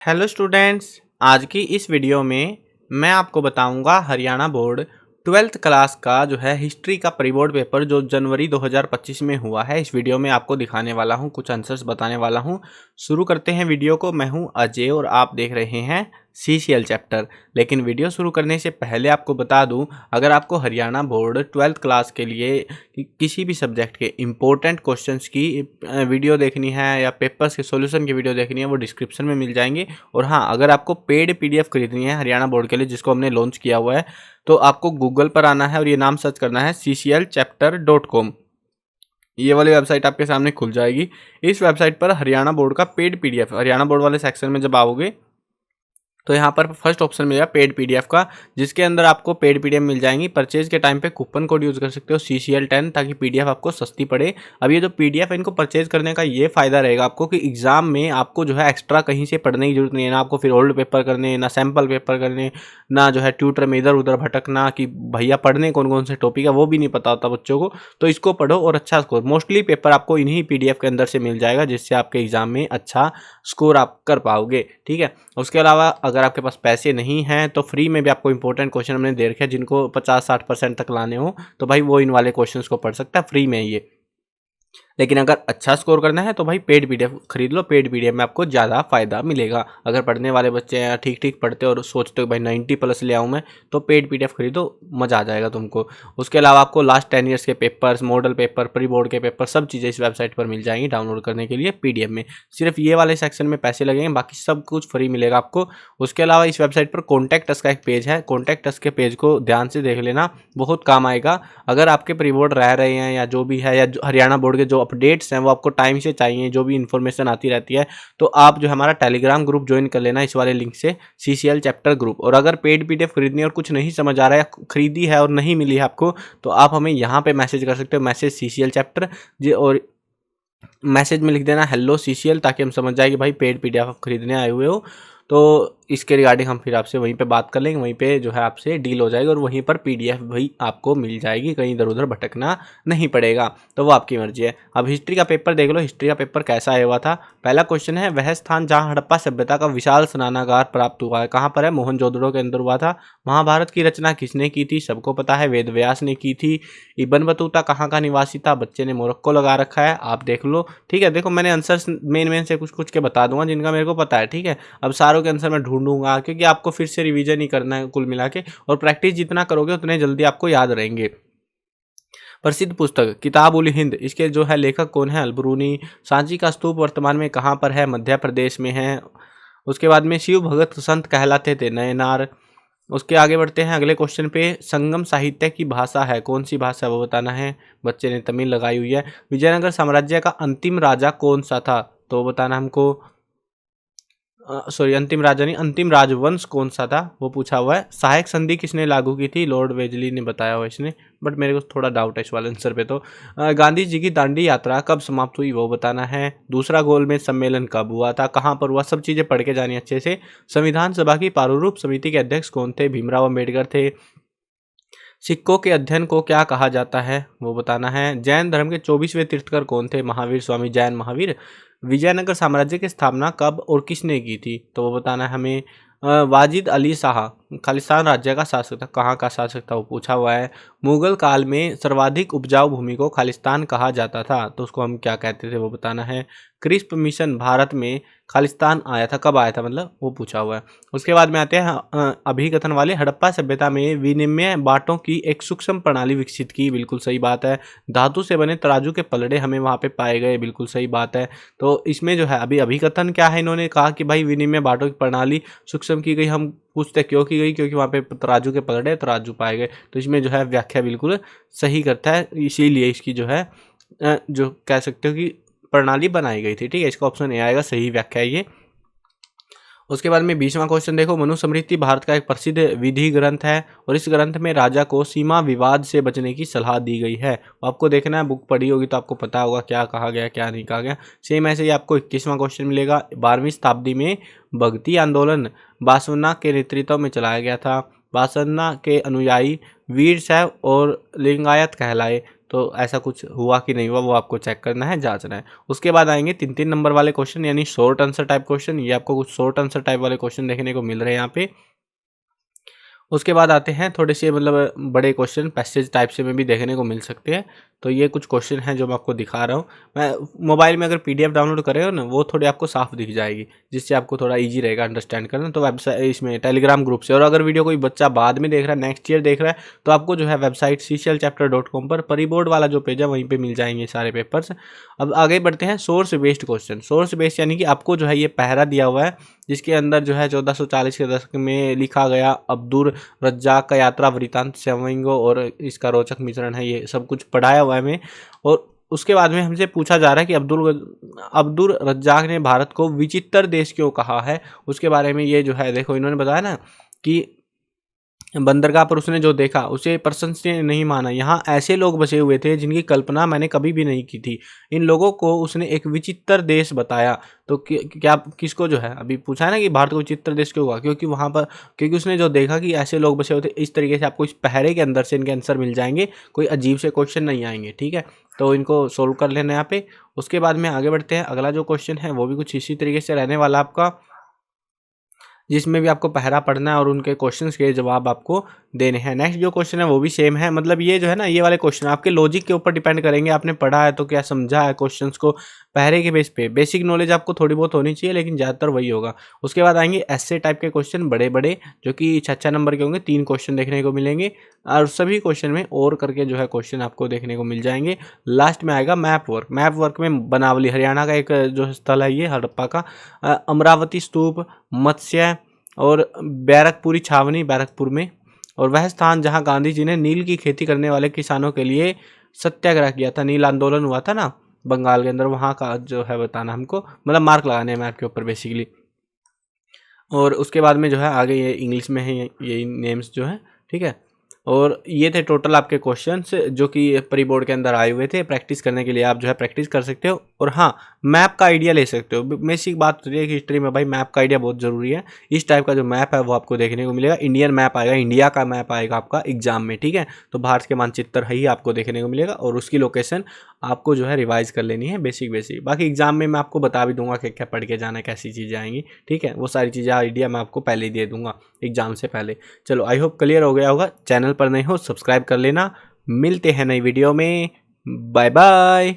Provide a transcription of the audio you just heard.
Hello students. आज की इस वीडियो में मैं आपको बताऊंगा हरियाणा बोर्ड 12th क्लास का जो है हिस्ट्री का प्री बोर्ड पेपर जो जनवरी 2025 में हुआ है। इस वीडियो में आपको दिखाने वाला हूं, कुछ आंसर्स बताने वाला हूं। शुरू करते हैं वीडियो को। मैं हूं अजय और आप देख रहे हैं CCL चैप्टर। लेकिन वीडियो शुरू करने से पहले आपको बता दूं, अगर आपको हरियाणा बोर्ड 12th क्लास के लिए किसी भी सब्जेक्ट के इम्पोर्टेंट क्वेश्चंस की वीडियो देखनी है या पेपर्स के सॉल्यूशन की वीडियो देखनी है, वो डिस्क्रिप्शन में मिल जाएंगे। और हाँ, अगर आपको पेड PDF खरीदनी है हरियाणा बोर्ड के लिए, जिसको हमने लॉन्च किया हुआ है, तो आपको गूगल पर आना है और ये नाम सर्च करना है cclchapter.com। ये वाली वेबसाइट आपके सामने खुल जाएगी। इस वेबसाइट पर हरियाणा बोर्ड का पेड PDF, हरियाणा बोर्ड वाले सेक्शन में जब आओगे तो यहाँ पर फर्स्ट ऑप्शन मिलेगा पेड PDF का, जिसके अंदर आपको पेड PDF मिल जाएंगी। परचेज के टाइम पे कूपन कोड यूज़ कर सकते हो CCL10, ताकि PDF आपको सस्ती पड़े। अब ये जो PDF है, इनको परचेज करने का ये फ़ायदा रहेगा आपको कि एग्ज़ाम में आपको जो है एक्स्ट्रा कहीं से पढ़ने की जरूरत नहीं है। ना आपको फिर ओल्ड पेपर करने, ना सैम्पल पेपर करने, ना जो है ट्यूटर में इधर उधर भटकना कि भैया पढ़ने कौन कौन से टॉपिक है, वो भी नहीं पता होता बच्चों को। तो इसको पढ़ो और अच्छा स्कोर, मोस्टली पेपर आपको इन्हीं PDF के अंदर से मिल जाएगा, जिससे आपके एग्ज़ाम में अच्छा स्कोर आप कर पाओगे। ठीक है। उसके अलावा अगर आपके पास पैसे नहीं हैं तो फ्री में भी आपको इंपॉर्टेंट क्वेश्चन हमने दे रखे हैं, जिनको 50-60% तक लाने हो तो भाई वो इन वाले क्वेश्चंस को पढ़ सकता है फ्री में ये। लेकिन अगर अच्छा स्कोर करना है तो भाई पेड PDF खरीद लो। पेड PDF में आपको ज़्यादा फायदा मिलेगा। अगर पढ़ने वाले बच्चे हैं, ठीक ठीक पढ़ते और सोचते हो भाई 90+ ले आऊँ मैं, तो पेड PDF खरीदो, मज़ा आ जाएगा तुमको। उसके अलावा आपको लास्ट 10 ईयर्स के papers, model paper, pre board के पेपर, सब चीज़ें इस वेबसाइट पर मिल जाएंगी डाउनलोड करने के लिए PDF में। सिर्फ ये वाले सेक्शन में पैसे लगेंगे, बाकी सब कुछ फ्री मिलेगा आपको। उसके अलावा इस वेबसाइट पर कॉन्टैक्ट अस का एक पेज है। कॉन्टैक्ट अस के पेज को ध्यान से देख लेना, बहुत काम आएगा। अगर आपके प्री बोर्ड रह रहे हैं या जो भी है, या हरियाणा बोर्ड के जो अपडेट्स हैं वो आपको टाइम से चाहिए, जो भी इन्फॉर्मेशन आती रहती है, तो आप जो हमारा टेलीग्राम ग्रुप ज्वाइन कर लेना इस वाले लिंक से, CCL चैप्टर ग्रुप। और अगर पेड PDF खरीदनी है और कुछ नहीं समझ आ रहा है, खरीदी है और नहीं मिली है आपको, तो आप हमें यहाँ पे मैसेज कर सकते हो, मैसेज CCL चैप्टर जी, और मैसेज में लिख देना हेलो CCL, ताकि हम समझ जाए कि भाई पेड PDF आप खरीदने आए हुए हो। तो इसके रिगार्डिंग हम फिर आपसे वहीं पे बात कर लेंगे, वहीं पे जो है आपसे डील हो जाएगी और वहीं पर PDF भी आपको मिल जाएगी, कहीं इधर उधर भटकना नहीं पड़ेगा। तो वो आपकी मर्जी है। अब हिस्ट्री का पेपर देख लो। हिस्ट्री का पेपर कैसा आया हुआ था। पहला क्वेश्चन है, वह स्थान जहाँ हड़प्पा सभ्यता का विशाल स्नानागार प्राप्त हुआ है कहाँ पर है? मोहनजोदड़ो के अंदर हुआ था। महाभारत की रचना किसने की थी? सबको पता है, वेद व्यास ने की थी। इब्न बतूता कहाँ का निवासी था? बच्चे ने मोरक्को लगा रखा है, आप देख लो। ठीक है। देखो, मैंने आंसर्स मेन से कुछ कुछ के बता दूंगा जिनका मेरे को पता है। ठीक है। अब सारों के आंसर मैं ढूंढूंगा, क्योंकि आपको फिर से रिवीजन ही करना है कुल मिला के, और प्रैक्टिस जितना करोगे उतने जल्दी आपको याद रहेंगे। प्रसिद्ध पुस्तक किताब उल हिंद, इसके जो है लेखक कौन है? अलबरूनी। सांची का स्तूप वर्तमान में कहाँ पर है? मध्य प्रदेश में है। उसके बाद में शिव भगत संत कहलाते थे नयनार। उसके आगे बढ़ते हैं अगले क्वेश्चन पे। संगम साहित्य की भाषा है, कौन सी भाषा है वो बताना है। बच्चे ने तमिल लगाई हुई है। विजयनगर साम्राज्य का अंतिम राजा कौन सा था? तो बताना हमको। सॉरी, अंतिम राजा नहीं, अंतिम राजवंश कौन सा था वो पूछा हुआ है। सहायक संधि किसने लागू की थी? लॉर्ड वेजली ने बताया हुआ इसने, बट मेरे को थोड़ा डाउट है इस वाले आंसर पे। तो गांधी जी की दांडी यात्रा कब समाप्त हुई वो बताना है। दूसरा गोलमेज सम्मेलन कब हुआ था, कहाँ पर हुआ, सब चीज़ें पढ़ के जानी अच्छे से। संविधान सभा की प्रारूप समिति के अध्यक्ष कौन थे? भीमराव अम्बेडकर थे। सिक्कों के अध्ययन को क्या कहा जाता है वो बताना है। जैन धर्म के 24वें तीर्थकर कौन थे? महावीर स्वामी जैन महावीर। विजयनगर साम्राज्य की स्थापना कब और किसने की थी? तो वो बताना है हमें। वाजिद अली शाह खालिस्तान राज्य का शासक था, कहाँ का शासक था वो पूछा हुआ है। मुगल काल में सर्वाधिक उपजाऊ भूमि को खालिस्तान कहा जाता था, तो उसको हम क्या कहते थे वो बताना है। क्रिस्प मिशन भारत में खालिस्तान आया था, कब आया था मतलब, वो पूछा हुआ है। उसके बाद में आते हैं अभिकथन वाले। हड़प्पा सभ्यता में विनिमय बाटों की एक सूक्ष्म प्रणाली विकसित की, बिल्कुल सही बात है। धातु से बने तराजू के पलड़े हमें वहाँ पे पाए गए, बिल्कुल सही बात है। तो इसमें जो है अभी अभिकथन क्या है, इन्होंने कहा कि भाई विनिमय बाटों की प्रणाली सूक्ष्म की गई। हम पूछते क्यों की गई? क्योंकि वहाँ पे तराजू के पलड़े तराजू पाए गए। तो इसमें जो है व्याख्या बिल्कुल सही करता है, इसीलिए इसकी जो है जो कह सकते हो कि प्रणाली बनाई गई थी। ठीक है। इसका ऑप्शन ए आएगा, सही व्याख्या है ये। उसके बाद में 20वां क्वेश्चन देखो। मनुस्मृति भारत का एक प्रसिद्ध विधि ग्रंथ है और इस ग्रंथ में राजा को सीमा विवाद से बचने की सलाह दी गई है। आपको देखना है, बुक पढ़ी होगी तो आपको पता होगा क्या कहा गया क्या नहीं कहा गया। सेम ऐसे ही आपको 21वां क्वेश्चन मिलेगा। 12वीं शताब्दी में भक्ति आंदोलन बासवन्ना के नेतृत्व में चलाया गया था। बासवन्ना के अनुयायी वीर शैव और लिंगायत कहलाए। तो ऐसा कुछ हुआ कि नहीं हुआ वो आपको चेक करना है, जांचना है। उसके बाद आएंगे 3-3 नंबर वाले क्वेश्चन यानी शॉर्ट आंसर टाइप क्वेश्चन। ये आपको कुछ शॉर्ट आंसर टाइप वाले क्वेश्चन देखने को मिल रहे हैं यहाँ पे। उसके बाद आते हैं थोड़े से मतलब बड़े क्वेश्चन पैसेज टाइप से में भी देखने को मिल सकते हैं। तो ये कुछ क्वेश्चन हैं जो मैं आपको दिखा रहा हूँ। मैं मोबाइल में अगर पीडीएफ डाउनलोड करेगा ना वो थोड़ी आपको साफ दिख जाएगी, जिससे आपको थोड़ा इजी रहेगा अंडरस्टैंड करना। तो वेबसाइट इसमें टेलीग्राम ग्रुप से, और अगर वीडियो कोई बच्चा बाद में देख रहा है, नेक्स्ट ईयर देख रहा है, तो आपको जो है वेबसाइट cclchapter.com पर परिबोर्ड वाला जो पेज है वहीं पर मिल जाएंगे सारे पेपर्स। अब आगे बढ़ते हैं source based question. Source based यानी कि आपको जो है ये पहरा दिया हुआ है जिसके अंदर जो है 1440 के दशक में लिखा गया अब्दुल रज्जाक का यात्रा वृत्तांत सेवंगो और इसका रोचक मिश्रण है, ये सब कुछ पढ़ाया हुआ है हमें। और उसके बाद में हमसे पूछा जा रहा है कि अब्दुल रज्जाक ने भारत को विचित्र देश क्यों कहा है, उसके बारे में ये जो है देखो इन्होंने बताया ना कि बंदरगाह पर उसने जो देखा उसे प्रशंसनीय नहीं माना। यहाँ ऐसे लोग बसे हुए थे जिनकी कल्पना मैंने कभी भी नहीं की थी। इन लोगों को उसने एक विचित्र देश बताया। तो क्या किसको जो है अभी पूछा है ना कि भारत को विचित्र देश क्यों हुआ, क्योंकि वहाँ पर क्योंकि उसने जो देखा कि ऐसे लोग बसे हुए थे। इस तरीके से आपको इस पहरे के अंदर से इनके आंसर मिल जाएंगे, कोई अजीब से क्वेश्चन नहीं आएंगे, ठीक है। तो इनको सोल्व कर लेना यहाँ पे। उसके बाद में आगे बढ़ते हैं। अगला जो क्वेश्चन है वो भी कुछ इसी तरीके से रहने वाला आपका, जिसमें भी आपको पहरा पढ़ना है और उनके क्वेश्चंस के जवाब आपको देने हैं। नेक्स्ट जो क्वेश्चन है वो भी सेम है, मतलब ये जो है ना ये वाले क्वेश्चन आपके लॉजिक के ऊपर डिपेंड करेंगे। आपने पढ़ा है तो क्या समझा है क्वेश्चंस को, पहरे के बेस पे बेसिक नॉलेज आपको थोड़ी बहुत होनी चाहिए लेकिन ज़्यादातर वही होगा। उसके बाद आएंगे ऐसे टाइप के क्वेश्चन बड़े बड़े जो कि 6 नंबर के होंगे। 3 क्वेश्चन देखने को मिलेंगे और सभी क्वेश्चन में और करके जो है क्वेश्चन आपको देखने को मिल जाएंगे। लास्ट में आएगा मैप वर्क। मैप वर्क में बनावली हरियाणा का एक जो स्थल है ये हड़प्पा का, अमरावती स्तूप, मत्स्य और बैरकपुरी छावनी बैरकपुर में, और वह स्थान जहां गांधी जी ने नील की खेती करने वाले किसानों के लिए सत्याग्रह किया था, नील आंदोलन हुआ था ना बंगाल के अंदर, वहां का जो है बताना हमको, मतलब मार्क लगाने हैं मैप के ऊपर बेसिकली। और उसके बाद में जो है आगे ये इंग्लिश में है ये नेम्स जो है, ठीक है। और ये थे टोटल आपके क्वेश्चंस जो कि प्री बोर्ड के अंदर आए हुए थे। प्रैक्टिस करने के लिए आप जो है प्रैक्टिस कर सकते हो, और हाँ मैप का आइडिया ले सकते हो। बेसिक बात तो ये है कि हिस्ट्री में भाई मैप का आइडिया बहुत ज़रूरी है। इस टाइप का जो मैप है वो आपको देखने को मिलेगा। इंडियन मैप आएगा, इंडिया का मैप आएगा आपका एग्जाम में, ठीक है। तो भारत के मानचित्र ही आपको देखने को मिलेगा और उसकी लोकेशन आपको जो है रिवाइज कर लेनी है बेसिक। बाकी एग्जाम में मैं आपको बता भी दूंगा कि क्या पढ़ के जाना है, कैसी चीज़ें आएंगी, ठीक है। वो सारी चीज़ें आइडिया मैं आपको पहले ही दे दूंगा एग्जाम से पहले। चलो आई होप क्लियर हो गया होगा। चैनल पर नहीं हो सब्सक्राइब कर लेना। मिलते हैं नई वीडियो में। Bye bye.